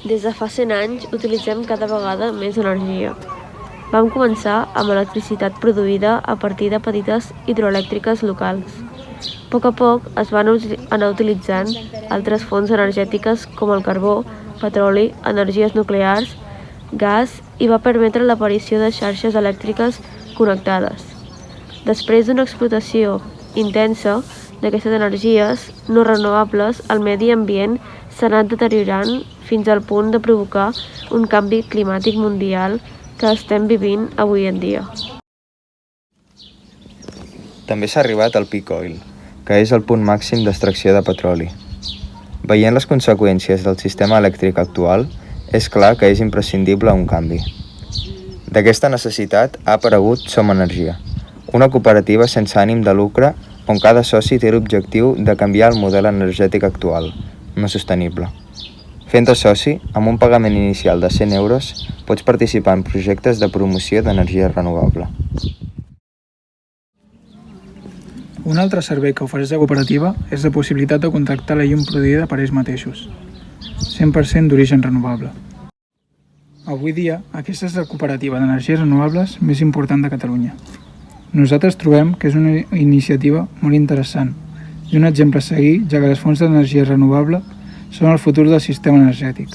Des de fa 100 anys utilitzem cada vegada més energia. Vam començar amb electricitat produïda a partir de petites hidroelèctriques locals. A poc es van anar utilitzant altres fonts energètiques com el carbó, petroli, energies nuclears, gas i va permetre l'aparició de xarxes elèctriques connectades. Després d'una explotació intensa d'aquestes energies no renovables, el medi ambient s'ha anat deteriorant fins al punt de provocar un canvi climàtic mundial que estem vivint avui en dia. També s'ha arribat al peak oil, que és el punt màxim d'extracció de petroli. Veient les conseqüències del sistema elèctric actual, és clar que és imprescindible un canvi. D'aquesta necessitat ha aparegut Som Energia, una cooperativa sense ànim de lucre on cada soci té l'objectiu de canviar el model energètic actual, no sostenible. Fent-te soci, amb un pagament inicial de 100 euros, pots participar en projectes de promoció d'energia renovable. Un altre servei que ofereix la cooperativa és la possibilitat de contractar la llum produïda per ells mateixos, 100% d'origen renovable. Avui dia, aquesta és la cooperativa d'energies renovables més important de Catalunya. Nosaltres trobem que és una iniciativa molt interessant i un exemple a seguir, ja que les fonts d'energia renovable són el futur del sistema energètic.